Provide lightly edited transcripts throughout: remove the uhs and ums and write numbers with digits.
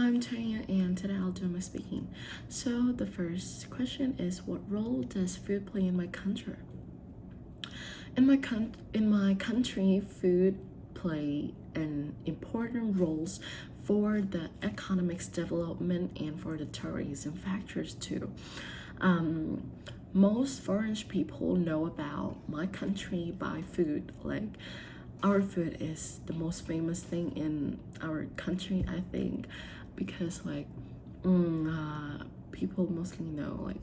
I'm Tue Nhu, and today I'll do my speaking. So the first question is, what role does food play in my country? In my country, food play an important roles for the economic development and for the tourism factors too. Um, Most foreign people know about my country by food. Like, our food is the most famous thing in our country, I think, because people mostly know like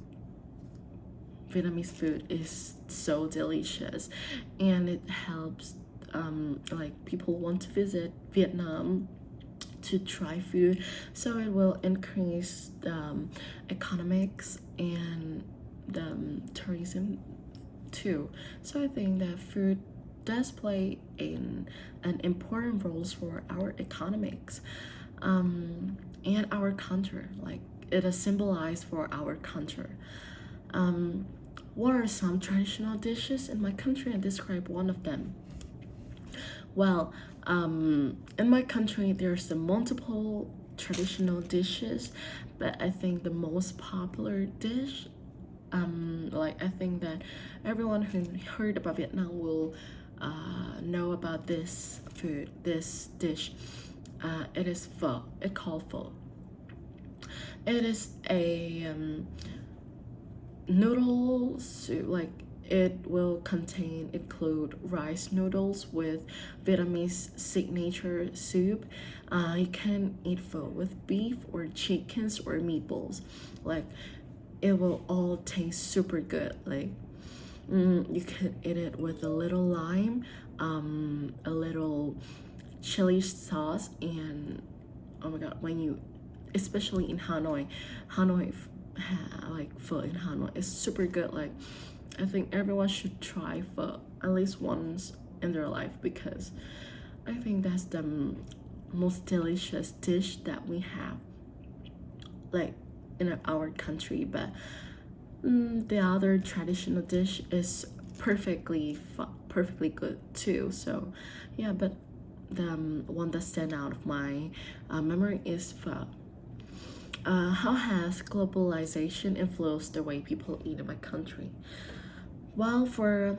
Vietnamese food is so delicious, and it helps like people want to visit Vietnam to try food, so it will increase the economics and the tourism too. So I think that food does play an important roles for our economics and our culture. Like, it is symbolized for our culture. um, what are some traditional dishes in my country, and describe one of them? Well, in my country, there's a multiple traditional dishes, but I think the most popular dish, like I think that everyone who heard about Vietnam will know about this food, this dish. It is pho. It's called pho. It is a noodle soup. Like, it will include rice noodles with Vietnamese signature soup. You can eat pho with beef or chickens or meatballs. Like, it will all taste super good. Like, you can eat it with a little lime, a little chili sauce, and oh my god, especially in Hanoi, like pho in Hanoi is super good. Like, I think everyone should try pho at least once in their life, because I think that's the most delicious dish that we have, like, in our country. But the other traditional dish is perfectly good too. So yeah, but the one that stand out of my memory is pho. How has globalization influenced the way people eat in my country? Well, for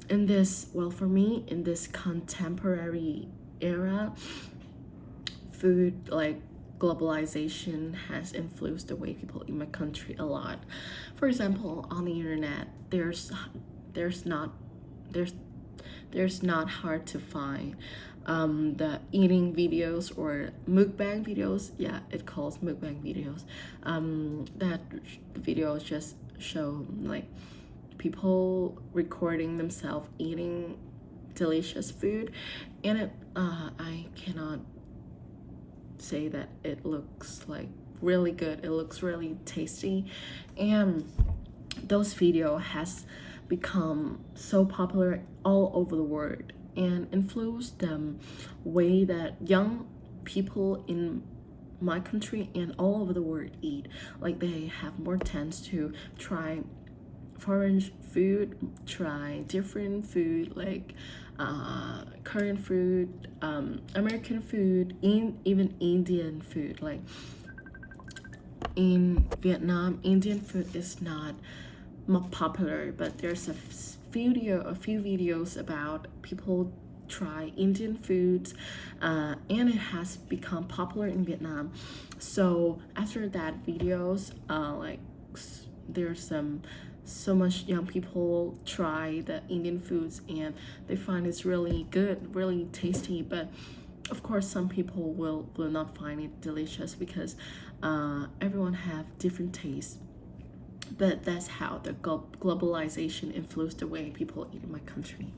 me, in this contemporary era, food, like, globalization has influenced the way people in my country a lot. For example, on the internet, there's not there's there's not hard to find the eating videos or mukbang videos. Yeah, it calls mukbang videos. That videos just show like people recording themselves eating delicious food, and I cannot say that it looks like really good. It looks really tasty, and those video has become so popular all over the world and influenced the way that young people in my country and all over the world eat. Like, they have more chance to try foreign food, try different food, like Korean food, American food, even Indian food. Like, in Vietnam, Indian food is not popular, but there's a few videos about people try Indian foods, and it has become popular in Vietnam. So after that videos, there's so much young people try the Indian foods, and they find it's really good, really tasty. But of course, some people will not find it delicious, because everyone have different tastes. But that's how the globalization influenced the way people eat in my country.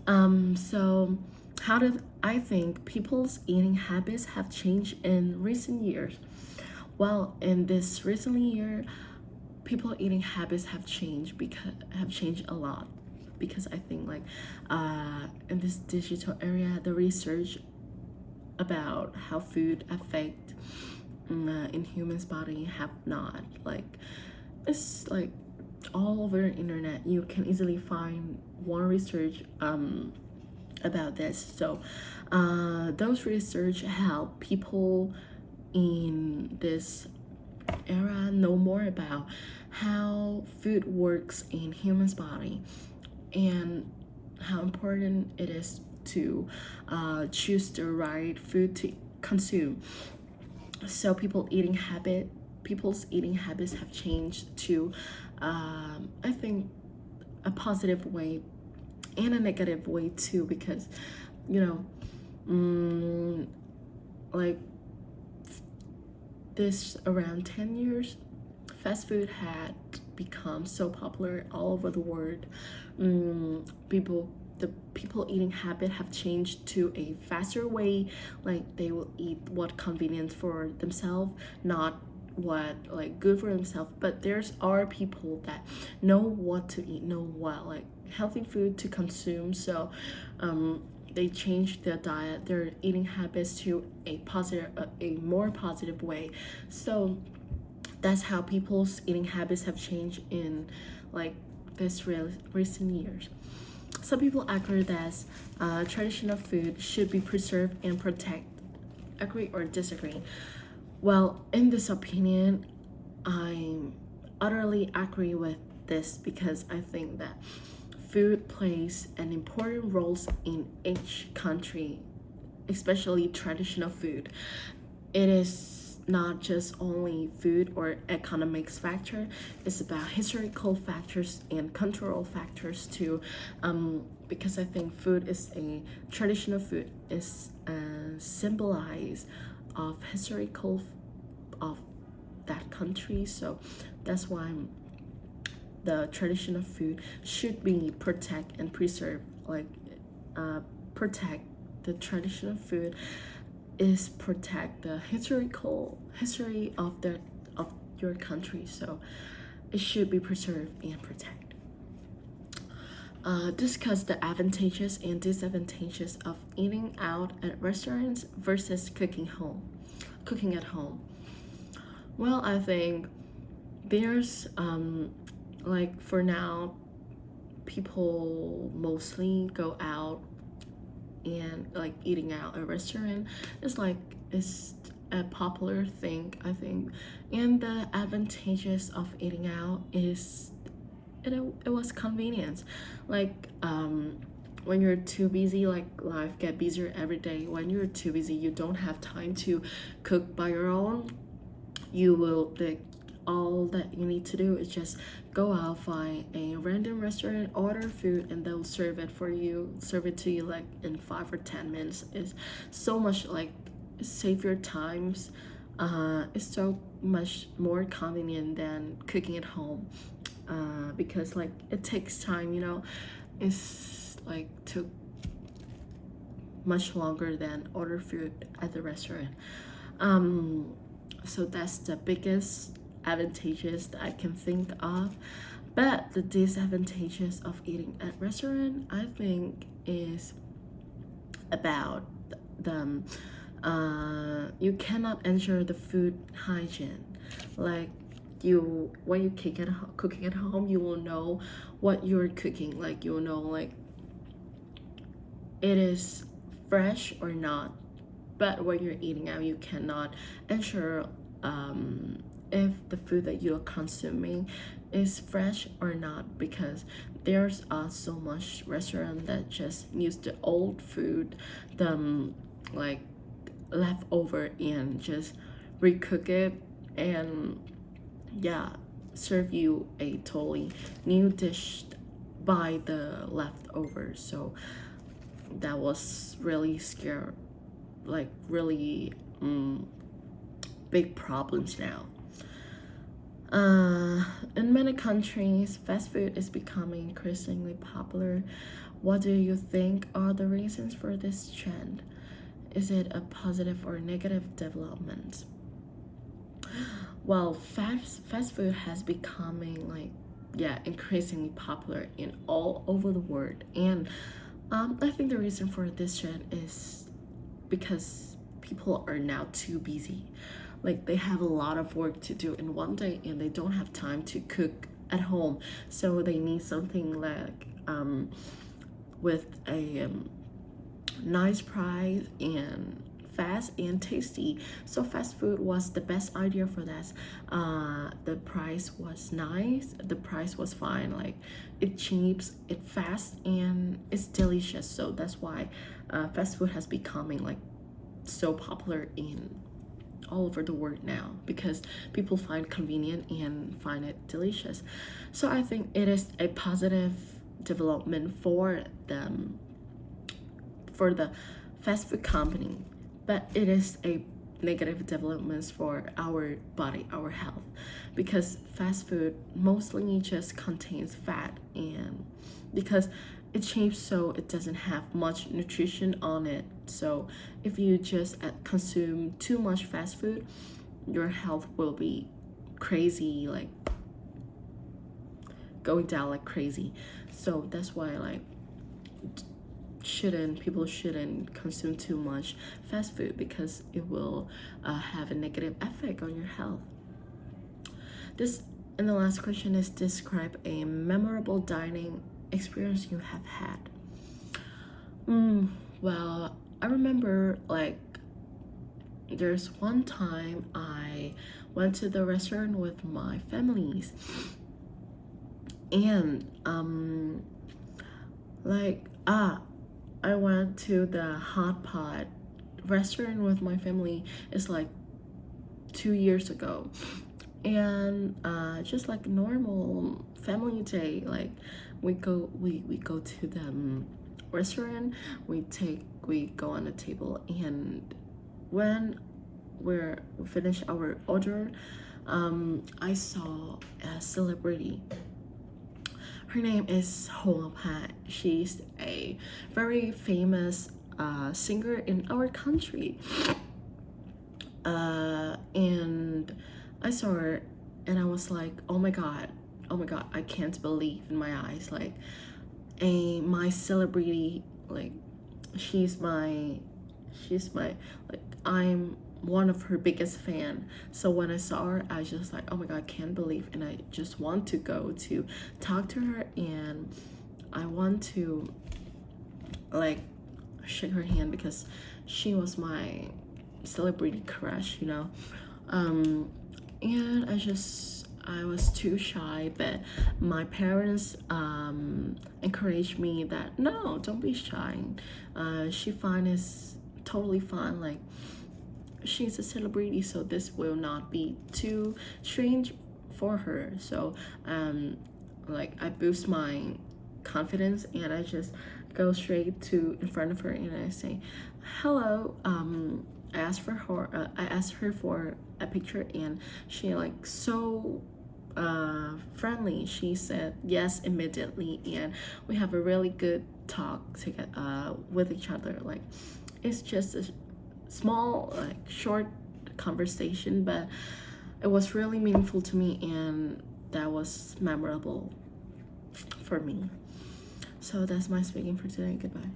So how do I think people's eating habits have changed in recent years? Well, in this recent year, people eating habits have changed a lot, because I think, like, in this digital area, the research about how food affect in humans body have not, like, it's like all over the internet. You can easily find one research about this. So those research help people in this era know more about how food works in humans body and how important it is to choose the right food to consume. So people's eating habits have changed to I think a positive way and a negative way too, because you know like this around 10 years fast food had become so popular all over the world. The people eating habit have changed to a faster way. Like they will eat what convenient for themselves, not what like good for themselves. But there's are people that know what to eat, know what like healthy food to consume. So they change their diet, their eating habits to a more positive way. So that's how people's eating habits have changed in like this recent years. Some people agree that traditional food should be preserved and protected. Agree or disagree? Well, in this opinion, I utterly agree with this because I think that food plays an important role in each country, especially traditional food. It is not just only food or economics factor, it's about historical factors and cultural factors too. Because I think food is a traditional food is a symbolize of historical of that country. So that's why the traditional food should be protect and preserve. Like protect the traditional food is protect the historical history of your country. So it should be preserved and protected. Discuss the advantages and disadvantages of eating out at restaurants versus cooking at home. Well, I think there's like for now people mostly go out and like eating out at a restaurant is like is a popular thing, I think. And the advantages of eating out is it was convenience. Like when you're too busy, like life get busier every day, when you're too busy you don't have time to cook by your own, you will like all that you need to do is just go out, find a random restaurant, order food, and they'll serve it to you like in 5 or 10 minutes. It's so much like save your times. It's so much more convenient than cooking at home, because like it takes time, it's like took much longer than order food at the restaurant. So that's the biggest advantages that I can think of. But the disadvantages of eating at restaurant, I think, is about the you cannot ensure the food hygiene. Like when you cooking at home, you will know what you're cooking. Like you will know like it is fresh or not. But when you're eating out, you cannot ensure if the food that you're consuming is fresh or not, because there's so much restaurant that just use the old food, like leftover, and just recook it and yeah, serve you a totally new dish by the leftovers. So that was really scary, like really big problems now. In many countries, fast food is becoming increasingly popular. What do you think are the reasons for this trend? Is it a positive or negative development? Well, fast food has becoming like increasingly popular in all over the world, and I think the reason for this trend is because people are now too busy. Like they have a lot of work to do in one day and they don't have time to cook at home, so they need something like with a nice price and fast and tasty. So fast food was the best idea for that. The price was nice. The price was fine. Like it cheap, it fast, and it's delicious. So that's why fast food has becoming like so popular in all over the world now, because people find convenient and find it delicious. So I think it is a positive development for them, for the fast food company, but it is a negative developments for our body, our health, because fast food mostly just contains fat, and because it's cheap, so it doesn't have much nutrition on it. So if you just consume too much fast food, your health will be crazy, like going down like crazy. So that's why like people shouldn't consume too much fast food, because it will have a negative effect on your health. This and the last question is, describe a memorable dining experience you have had. Well, I remember like there's one time I went to the restaurant with my families, and I went to the hot pot restaurant with my family. It's like 2 years ago, and just like normal family day, like we go to the restaurant, we go on the table, and when we finish our order, I saw a celebrity. Her name is Hong Pan. She's a very famous singer in our country. And I saw her, and I was like, oh my god, I can't believe in my eyes, like my celebrity, like she's my like I'm one of her biggest fan. So when I saw her, I just like, oh my god, I can't believe, and I just want to go to talk to her, and I want to like shake her hand, because she was my celebrity crush, you know. And I was too shy, but my parents encouraged me that no, don't be shy. She fine is totally fine. Like she's a celebrity, so this will not be too strange for her. So like I boost my confidence, and I just go straight to in front of her, and I say hello. I asked her for a picture, and she like so friendly. She said yes immediately, and we have a really good talk together with each other. Like it's just a small like short conversation, but it was really meaningful to me, and that was memorable for me. So that's my speaking for today. Goodbye.